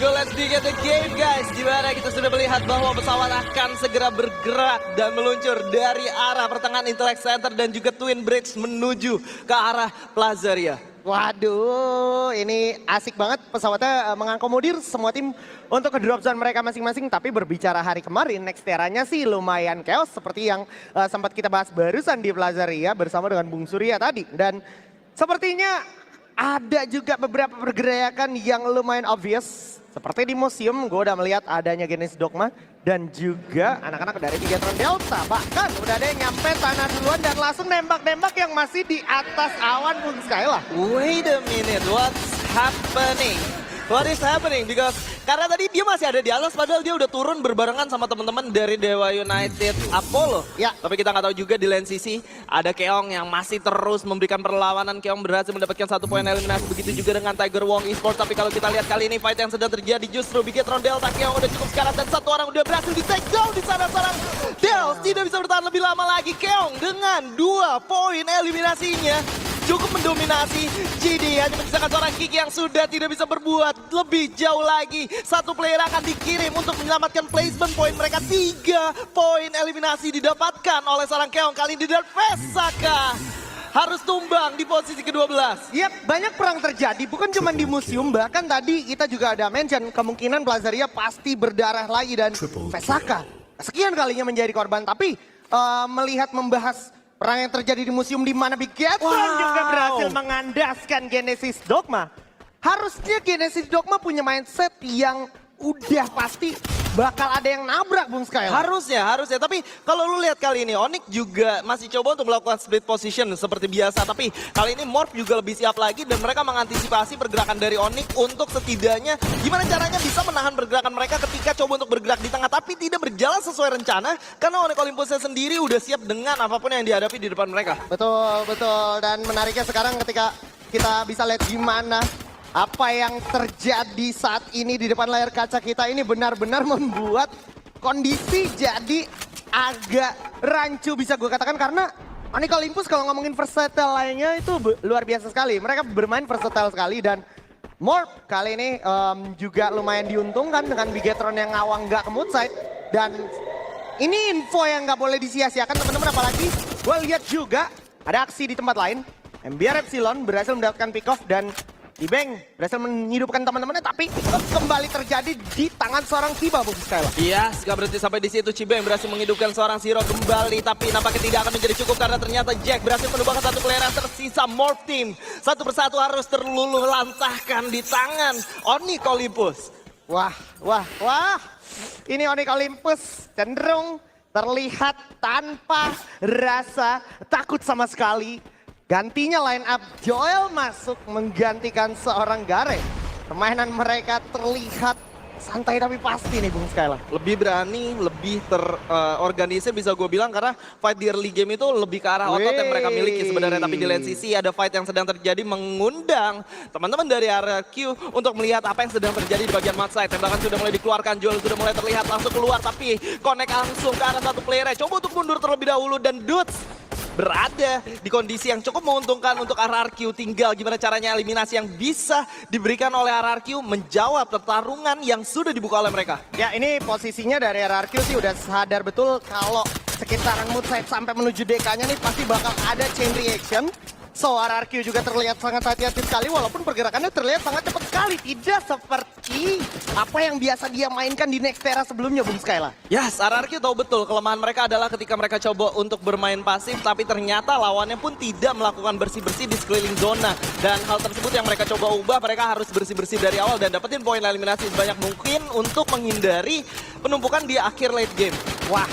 So let's begin the game guys. Dimana kita sudah melihat bahwa pesawat akan segera bergerak dan meluncur dari arah pertengahan Intellect Center dan juga Twin Bridge menuju ke arah Plazaria. Waduh, ini asik banget pesawatnya mengakomodir semua tim untuk ke drop zone mereka masing-masing. Tapi berbicara hari kemarin, Nexteranya sih lumayan chaos seperti yang sempat kita bahas barusan di Plazaria bersama dengan Bung Surya tadi. Dan sepertinya ada juga beberapa pergerakan yang lumayan obvious. Seperti di museum, gue udah melihat adanya Genesis Dogma dan juga anak-anak dari Bigetron Delta. Bahkan udah ada yang nyampe tanah duluan dan langsung nembak-nembak yang masih di atas awan pun Skyla. Wait a minute, what's happening? What is happening? Because karena tadi dia masih ada di atas padahal dia udah turun berbarengan sama teman-teman dari Dewa United Apollo. Ya. Tapi kita nggak tahu juga di lain sisi ada Keong yang masih terus memberikan perlawanan. Keong berhasil mendapatkan 1 poin eliminasi. Begitu juga dengan Tiger Wong Esports. Tapi kalau kita lihat kali ini fight yang sedang terjadi justru Bigetron Delta. Keong udah cukup sekarat dan satu orang udah berhasil di take down di sana. Seorang Dels tidak bisa bertahan lebih lama lagi. Keong dengan 2 poin eliminasinya cukup mendominasi. GD hanya menyisakan seorang Kiki yang sudah tidak bisa berbuat lebih jauh lagi. Satu player akan dikirim untuk menyelamatkan placement poin mereka. 3 poin eliminasi didapatkan oleh seorang Keong. Kali ini dan Vesaka harus tumbang di posisi ke-12. Yap, banyak perang terjadi, bukan cuma di museum, bahkan tadi kita juga ada mention kemungkinan Plazaria pasti berdarah lagi dan Vesaka sekian kalinya menjadi korban. Tapi melihat membahas perang yang terjadi di museum di mana Bigetron juga berhasil mengandaskan Genesis Dogma. Harusnya Genesis Dogma punya mindset yang udah pasti bakal ada yang nabrak Bung Skyla. Harusnya. Tapi kalau lu lihat kali ini, Onyx juga masih coba untuk melakukan split position seperti biasa. Tapi kali ini Morph juga lebih siap lagi dan mereka mengantisipasi pergerakan dari Onyx untuk setidaknya gimana caranya bisa menahan pergerakan mereka ketika coba untuk bergerak di tengah. Tapi tidak berjalan sesuai rencana karena Onyx Olympusnya sendiri udah siap dengan apapun yang dihadapi di depan mereka. Betul. Dan menariknya sekarang ketika kita bisa lihat gimana apa yang terjadi saat ini di depan layar kaca kita ini benar-benar membuat kondisi jadi agak rancu bisa gue katakan. Karena Onyx Olympus kalau ngomongin versatile lainnya itu luar biasa sekali. Mereka bermain versatile sekali dan Morph kali ini juga lumayan diuntungkan dengan Bigetron yang ngawang nggak ke mood side. Dan ini info yang nggak boleh disia-siakan teman-teman, apalagi gue lihat juga ada aksi di tempat lain. MBR Epsilon berhasil mendapatkan pick off dan Cibeng berhasil menghidupkan teman-temannya, tapi kembali terjadi di tangan seorang Kiba, Bung Skyla. Iya, gak berhenti sampai di situ. Cibeng berhasil menghidupkan seorang Zero kembali, tapi nampaknya tidak akan menjadi cukup karena ternyata Jack berhasil menumbangkan satu player yang tersisa. Morph Team satu persatu harus terluluh lantahkan di tangan Onyx Olympus. Wah. Ini Onyx Olympus cenderung terlihat tanpa rasa takut sama sekali. Gantinya line up Joel masuk menggantikan seorang Gare. Permainan mereka terlihat santai tapi pasti nih Bung Skyla. Lebih berani, lebih terorganisir bisa gue bilang karena fight di early game itu lebih ke arah otot yang mereka miliki sebenarnya. Tapi di lain sisi ada fight yang sedang terjadi mengundang teman-teman dari RRQ untuk melihat apa yang sedang terjadi di bagian mid side. Tembakan sudah mulai dikeluarkan, Joel sudah mulai terlihat langsung keluar tapi connect langsung ke arah satu player. Coba untuk mundur terlebih dahulu dan Dudes berada di kondisi yang cukup menguntungkan untuk RRQ. Tinggal gimana caranya eliminasi yang bisa diberikan oleh RRQ menjawab pertarungan yang sudah dibuka oleh mereka. Ya, ini posisinya dari RRQ sih udah sadar betul kalau sekitaran mood side sampai menuju DK-nya nih pasti bakal ada chain reaction. So RRQ juga terlihat sangat hati-hati sekali walaupun pergerakannya terlihat sangat cepat sekali. Tidak seperti apa yang biasa dia mainkan di Nextera sebelumnya, Bung Skyla. Yes, RRQ tahu betul kelemahan mereka adalah ketika mereka coba untuk bermain pasif tapi ternyata lawannya pun tidak melakukan bersih-bersih di sekeliling zona. Dan hal tersebut yang mereka coba ubah, mereka harus bersih-bersih dari awal dan dapetin poin eliminasi sebanyak mungkin untuk menghindari penumpukan di akhir late game. Wah,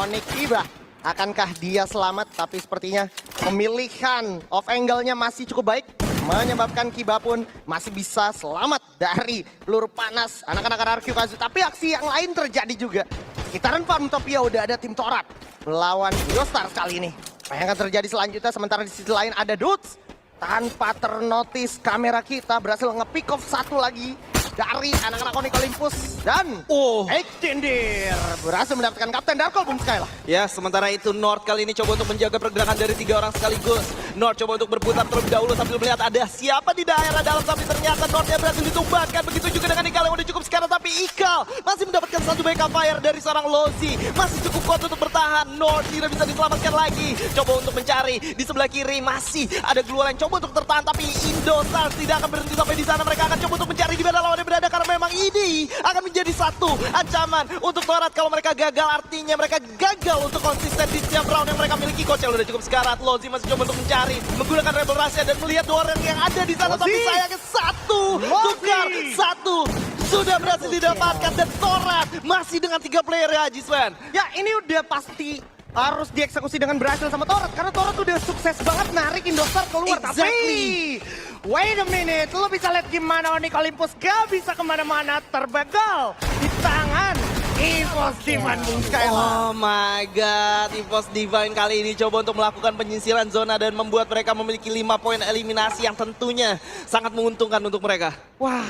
Onyx Kiba. Akankah dia selamat? Tapi sepertinya pemilihan off angle-nya masih cukup baik. Menyebabkan Kiba pun masih bisa selamat dari peluru panas anak-anak RRQ Kazu. Tapi aksi yang lain terjadi juga. Sekitaran Farmtopia udah ada tim Torat melawan Yostar kali ini. Apa yang akan terjadi selanjutnya? Sementara di sisi lain ada Dudes. Tanpa ternotis kamera kita berhasil nge-pick off satu lagi dari anak-anak Onyx Olympus. Dan Extender berhasil mendapatkan Kapten Darkol, Bung Skyla. Ya, sementara itu North kali ini coba untuk menjaga pergerakan dari 3 orang sekaligus. North coba untuk berputar terlebih dahulu sambil melihat ada siapa di daerah dalam, tapi ternyata Northnya berhasil ditumbangkan. Begitu juga dengan Ikal yang udah cukup sekarang, tapi Ikal masih mendapatkan satu backup fire dari seorang Lozi. Masih cukup kuat untuk bertahan. North tidak bisa diselamatkan lagi. Coba untuk mencari di sebelah kiri, masih ada Glual yang coba untuk tertahan, tapi Indostars tidak akan berhenti sampai di sana. Mereka akan coba untuk mencari di mana lawannya berada, karena memang ini akan menjadi satu ancaman untuk Torat. Kalau mereka gagal, artinya mereka gagal untuk konsisten di setiap round yang mereka miliki. Kocel udah cukup sekarat. Lozi masih coba untuk mencari, menggunakan Rebel Rahasia dan melihat 2 orang yang ada di sana. Tapi sayangnya tukar satu sudah berhasil didapatkan, dan Torat masih dengan 3 player ya, Jiswan. Ya, ini udah pasti harus dieksekusi dengan berhasil sama Torat, karena Torat udah sukses banget narik Indostar keluar. Exactly. Tapi wait a minute, lo bisa lihat gimana Onyx Olympus gak bisa kemana-mana, terbegal di tangan EVOS Divine, Bung Skyla. Oh my god, EVOS Divine kali ini coba untuk melakukan penyisiran zona dan membuat mereka memiliki 5 poin eliminasi yang tentunya sangat menguntungkan untuk mereka. Wah,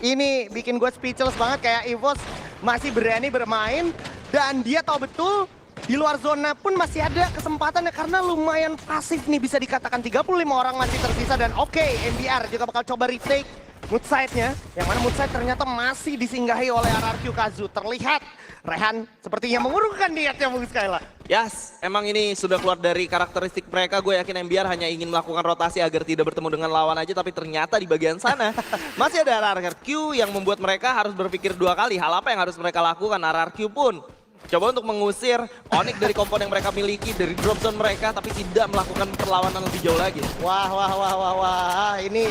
ini bikin gue speechless banget, kayak EVOS masih berani bermain dan dia tahu betul di luar zona pun masih ada kesempatannya, karena lumayan pasif nih, bisa dikatakan 35 orang masih tersisa. Dan oke, MBR juga bakal coba retake Moodside-nya, yang mana Moodside ternyata masih disinggahi oleh RRQ Kazu. Terlihat Rehan sepertinya mengurungkan niatnya, Bung Skyla. Yes, emang ini sudah keluar dari karakteristik mereka. Gue yakin MBR hanya ingin melakukan rotasi agar tidak bertemu dengan lawan aja, tapi ternyata di bagian sana masih ada RRQ yang membuat mereka harus berpikir 2 kali hal apa yang harus mereka lakukan. RRQ pun coba untuk mengusir Onyx dari komponen yang mereka miliki, dari drop zone mereka, tapi tidak melakukan perlawanan lebih jauh lagi. Wah, ini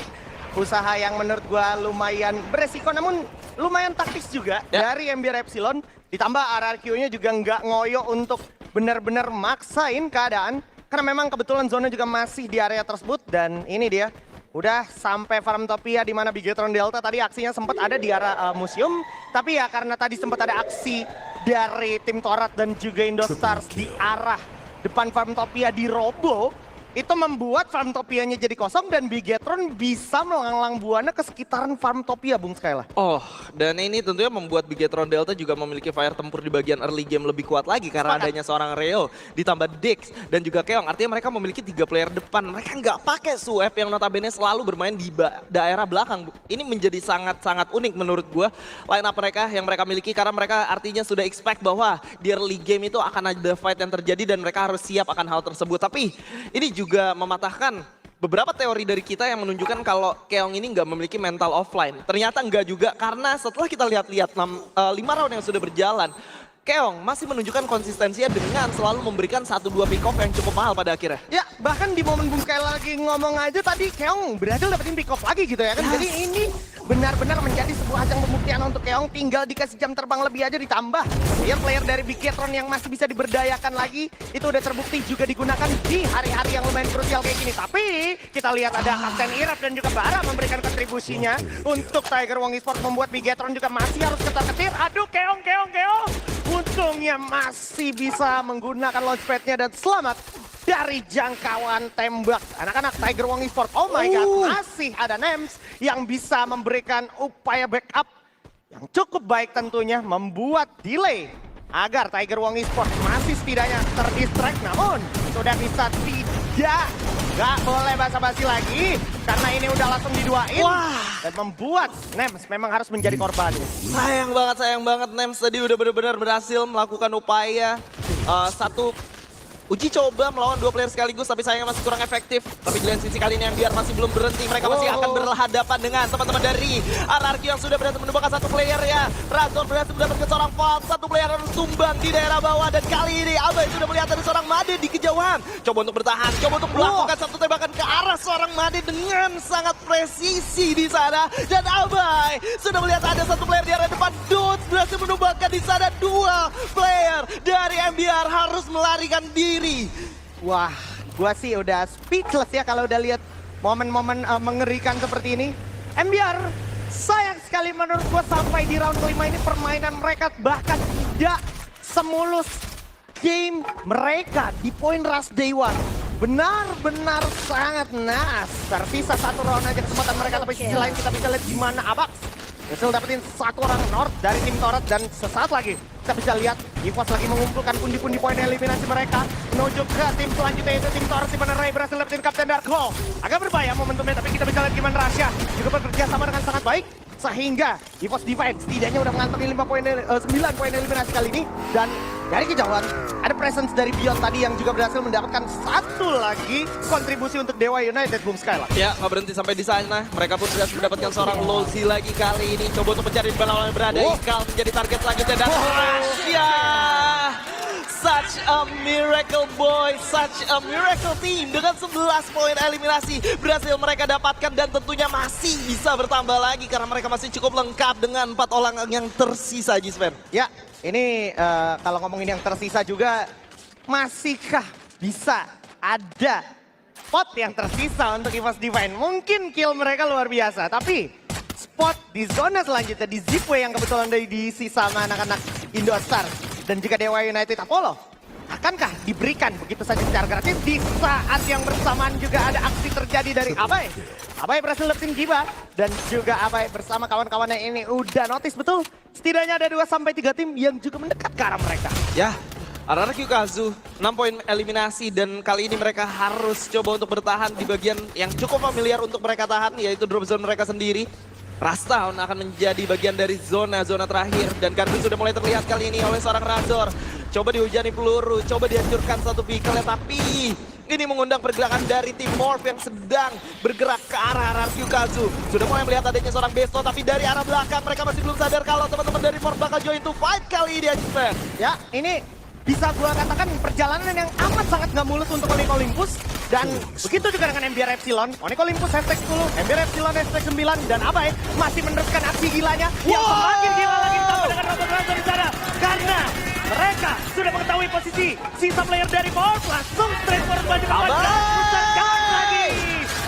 usaha yang menurut gua lumayan beresiko, namun lumayan taktis juga dari MBR Epsilon. Ditambah RRQ-nya juga nggak ngoyo untuk benar-benar maksain keadaan, karena memang kebetulan zona juga masih di area tersebut. Dan ini dia, udah sampai Farmtopia, di mana Bigetron Delta tadi aksinya sempat ada di arah museum, tapi ya karena tadi sempat ada aksi dari tim Torat dan juga Indostars di arah depan Farmtopia di Robo, itu membuat Farmtopianya jadi kosong dan Bigetron bisa melanglang buana ke sekitaran Farmtopia, Bung Skyla. Oh, dan ini tentunya membuat Bigetron Delta juga memiliki fire tempur di bagian early game lebih kuat lagi, karena adanya seorang Reo ditambah Dix dan juga Keong. Artinya mereka memiliki 3 player depan. Mereka nggak pakai Suef yang notabene selalu bermain di daerah belakang. Ini menjadi sangat-sangat unik menurut gue line up mereka yang mereka miliki, karena mereka artinya sudah expect bahwa di early game itu akan ada fight yang terjadi dan mereka harus siap akan hal tersebut. Tapi ini juga mematahkan beberapa teori dari kita yang menunjukkan kalau Keong ini nggak memiliki mental offline. Ternyata nggak juga, karena setelah kita lihat-lihat 5 round yang sudah berjalan, Keong masih menunjukkan konsistensinya dengan selalu memberikan 1-2 pick off yang cukup mahal pada akhirnya. Ya, bahkan di momen Bung Skyla lagi ngomong aja tadi, Keong berhasil dapetin pick off lagi gitu ya kan. Jadi ini benar-benar menjadi sebuah ajang pembuktian untuk Keong, tinggal dikasih jam terbang lebih aja, ditambah player dari Bigetron yang masih bisa diberdayakan lagi, itu udah terbukti juga digunakan di hari-hari yang lumayan krusial kayak gini. Tapi kita lihat ada Kapten Irap dan juga Bara memberikan kontribusinya untuk Tiger Wong Esports, membuat Bigetron juga masih harus ketar-ketir. Aduh, Keong. Untungnya masih bisa menggunakan launchpad-nya dan selamat dari jangkauan tembak anak-anak Tiger Wong Esports. Oh my god, masih ada Nems yang bisa memberikan upaya backup yang cukup baik, tentunya membuat delay agar Tiger Wong Esports masih setidaknya terdistract. Namun sudah bisa gak boleh basa-basi lagi, karena ini udah langsung diduain. Dan membuat Nems memang harus menjadi korbannya. Sayang banget Nems tadi udah benar-benar berhasil melakukan upaya satu uji coba melawan 2 player sekaligus, tapi sayangnya masih kurang efektif. Tapi di lain sisi kali ini MBR masih belum berhenti. Mereka masih akan berhadapan dengan teman-teman dari RRQ yang sudah berhasil menemukan 1 player ya. Razor berhasil mendapatkan seorang Valve, 1 player harus tumbang di daerah bawah. Dan kali ini Abai sudah melihat ada seorang Made di kejauhan. Coba untuk bertahan, coba untuk melakukan 1 tembakan ke arah seorang Made dengan sangat presisi di sana. Dan Abai sudah melihat ada 1 player di arah depan. Dots berhasil menumbangkan di sana. 2 player dari MBR harus melarikan diri. Wah, gua sih udah speechless ya kalau udah lihat momen-momen mengerikan seperti ini. MBR sayang sekali menurut gua sampai di round kelima ini permainan mereka bahkan tidak semulus game mereka di Point Rush Day 1. Benar-benar sangat naas. Tersisa 1 round aja kesempatan mereka, tapi sisi lain kita bisa lihat gimana Abax Berhasil dapetin satu orang North dari tim Torret dan sesaat lagi kita bisa lihat EVOS lagi mengumpulkan pundi-pundi poin eliminasi mereka menuju ke tim selanjutnya yaitu tim Torret, di mana Ray berhasil dapetin Kapten Dark Hole. Agak berbahaya momentumnya, tapi kita bisa lihat gimana Rasha juga bekerja sama dengan sangat baik sehingga EVOS Divine setidaknya udah mengantongi 9 poin eliminasi kali ini. Dan dari kejauhan ada presence dari Beyond tadi yang juga berhasil mendapatkan satu lagi kontribusi untuk Dewa United, Boom Skylar. Ya, nggak berhenti sampai di sana. Mereka pun berhasil mendapatkan seorang Lozi lagi kali ini. Coba untuk mencari di mana lawan berada. Ikal menjadi target selanjutnya dan Rasha. Such a miracle boy, such a miracle team. Dengan 11 poin eliminasi berhasil mereka dapatkan dan tentunya masih bisa bertambah lagi karena mereka masih cukup lengkap dengan 4 orang yang tersisa, Gispen. Ya, ini kalau ngomongin yang tersisa juga, masihkah bisa ada spot yang tersisa untuk EVOS Divine? Mungkin kill mereka luar biasa, tapi spot di zona selanjutnya di Zipway yang kebetulan diisi sama anak-anak Indostar dan juga Dewa United Apollo, akankah diberikan begitu saja secara gratis di saat yang bersamaan juga ada aksi terjadi dari Abai? Abai berhasil dapetin Giba dan juga Abai bersama kawan-kawannya ini udah notice betul. Setidaknya ada 2-3 tim yang juga mendekat ke arah mereka. Ya, RRQ Kazu 6 poin eliminasi dan kali ini mereka harus coba untuk bertahan di bagian yang cukup familiar untuk mereka tahan, yaitu drop zone mereka sendiri. Rastown akan menjadi bagian dari zona-zona terakhir dan Kardu sudah mulai terlihat kali ini oleh seorang Razor. Coba dihujani peluru, coba dihancurkan satu vehicle, tapi ini mengundang pergerakan dari tim Morph yang sedang bergerak ke arah RRQ Kazu. Sudah mulai melihat adanya seorang Besto, tapi dari arah belakang mereka masih belum sadar kalau teman-teman dari Morph bakal join to fight kali ini, Ajisen. Ya, ini bisa gua katakan perjalanan yang amat sangat nggak mulus untuk Onyx Olympus. Dan begitu juga dengan MBR Epsilon. Onyx Olympus hashtag 10, MBR Epsilon hashtag 9, dan Abai masih meneruskan aksi gilanya yang semakin gila lagi ditambah dengan Robot Razor di sana. Karena mereka sudah mengetahui posisi sisa player dari Morph, langsung straight forward maju ke depan dan pusatkan lagi.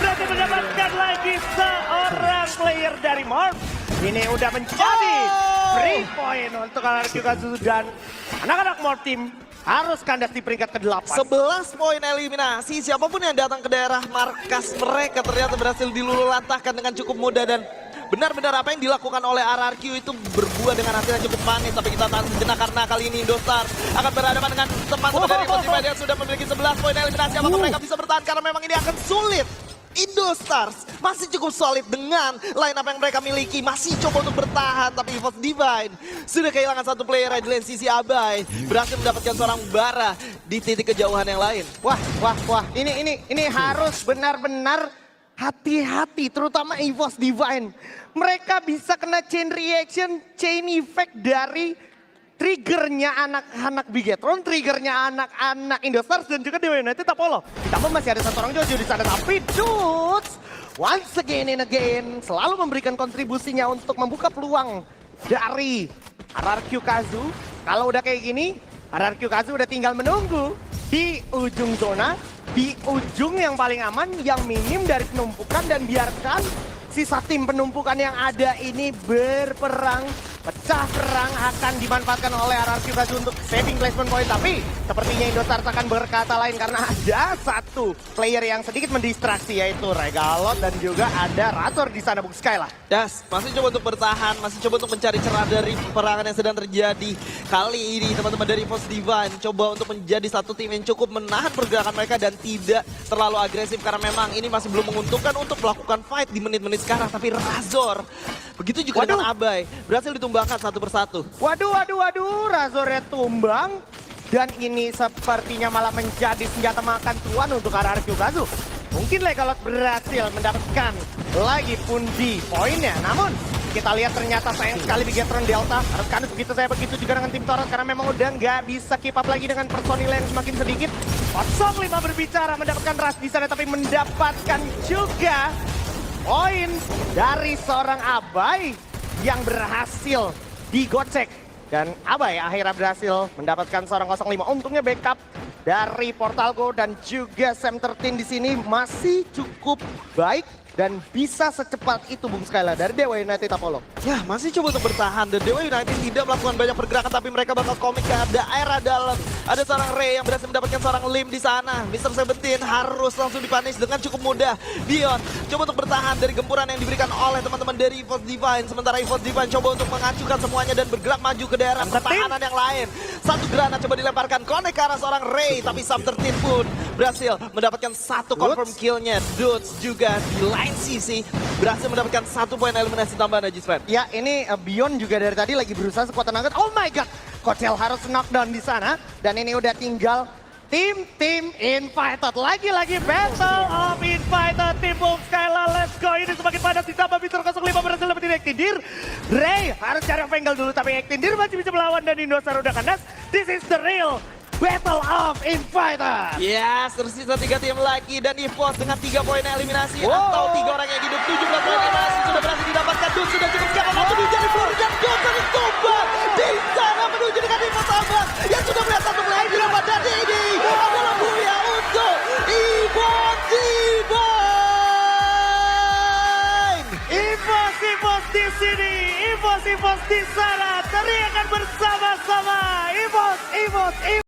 Berhasil mendapatkan lagi seorang player dari Morph. Ini udah menjadi free point untuk RRQ Kazu dan anak-anak Morph Team harus kandas di peringkat ke-8. 11 poin eliminasi, siapapun yang datang ke daerah markas mereka ternyata berhasil diluluhlantahkan dengan cukup mudah dan benar-benar apa yang dilakukan oleh RRQ itu berbuah dengan hasil yang cukup manis. Tapi kita tahan sejenak karena kali ini Indostar akan berhadapan dengan teman-teman dari Motivate yang sudah memiliki 11 poin eliminasi. Apakah mereka bisa bertahan karena memang ini akan sulit. Indostars masih cukup solid dengan line up yang mereka miliki, masih coba untuk bertahan, tapi EVOS Divine sudah kehilangan satu player di lane sisi Abai, berhasil mendapatkan seorang bara di titik kejauhan yang lain. Wah, ini harus benar-benar hati-hati, terutama EVOS Divine. Mereka bisa kena chain reaction, chain effect dari triggernya anak-anak Bigetron, triggernya anak-anak Indostars dan juga Dewa United Apollo. Ditambah masih ada satu orang Jojo di sana, tapi Dudes once again and again selalu memberikan kontribusinya untuk membuka peluang dari RRQ Kazu. Kalau udah kayak gini, RRQ Kazu udah tinggal menunggu di ujung zona, di ujung yang paling aman, yang minim dari penumpukan, dan biarkan sisa tim penumpukan yang ada ini berperang. Pecah perang akan dimanfaatkan oleh RRQ Kazu untuk saving placement point. Tapi sepertinya Indostars akan berkata lain karena ada satu player yang sedikit mendistraksi, yaitu Regalot dan juga ada Razor di sana, Bung Skyla. Das, masih coba untuk bertahan, masih coba untuk mencari celah dari peperangan yang sedang terjadi. Kali ini teman-teman dari EVOS Divine coba untuk menjadi satu tim yang cukup menahan pergerakan mereka dan tidak terlalu agresif karena memang ini masih belum menguntungkan untuk melakukan fight di menit-menit sekarang. Tapi Razor, begitu juga dengan Abai, berhasil ditumbangkan satu persatu. Waduh, Razornya tumbang. Dan ini sepertinya malah menjadi senjata makan tuan untuk RRQ Kazu. Mungkin Legalot berhasil mendapatkan lagi pundi poinnya. Namun kita lihat ternyata sayang sekali Bigetron Delta harus kandas begitu saya begitu juga dengan tim Torret karena memang udah nggak bisa keep up lagi dengan personil yang semakin sedikit. 05 berbicara mendapatkan Ras di sana tapi mendapatkan juga poin dari seorang Abai yang berhasil digocek. Dan Abai akhirnya berhasil mendapatkan seorang 05. Untungnya backup dari Portalgo dan juga Sam 13 di sini masih cukup baik. dan bisa secepat itu Bung Skyla dari Dewa United Apollo. Ya, masih coba untuk bertahan. Dan Dewa United tidak melakukan banyak pergerakan, tapi mereka bakal komik ke daerah dalam. Ada seorang Ray yang berhasil mendapatkan seorang Lim di sana. Mr. Seventeen harus langsung dipunish dengan cukup mudah. Dion coba untuk bertahan dari gempuran yang diberikan oleh teman-teman dari EVOS Divine. Sementara EVOS Divine coba untuk mengacukan semuanya dan bergerak maju ke daerah pertahanan yang lain. Satu granat coba dilemparkan, connect ke arah seorang Ray, tapi Sub 13 pun berhasil mendapatkan satu confirm killnya. Dudes juga di line sisi berhasil mendapatkan 1 poin eliminasi tambahan Najis Fan. Ya ini Beyond juga dari tadi lagi berusaha sekuat tenaga. Oh my god, Kotel harus knockdown di sana. Dan ini udah tinggal tim Invited. Lagi-lagi Battle of Invited. Tim Bung Skyla, let's go. Ini semakin padat ditambah Victor 05 berhasil dapetin Ektindir. Ray harus cari Pengal dulu, tapi Ektindir masih bisa melawan dan Indosar udah kandas. This is the real Battle of Invited. Yes, tersisa 3 tim lagi dan EVOS dengan 3 poin eliminasi atau 3 orang yang hidup 17 poin eliminasi sudah berhasil didapatkan. Dut sudah cukup sekarang menuju dari Flori dan Dut terus tumbang di sana menuju dengan EVOS Abang yang sudah melihat satu lagi di rumah dan ini adalah Buya untuk EVOS Divine. EVOS di sini, EVOS di sana, teriakan bersama-sama. EVOS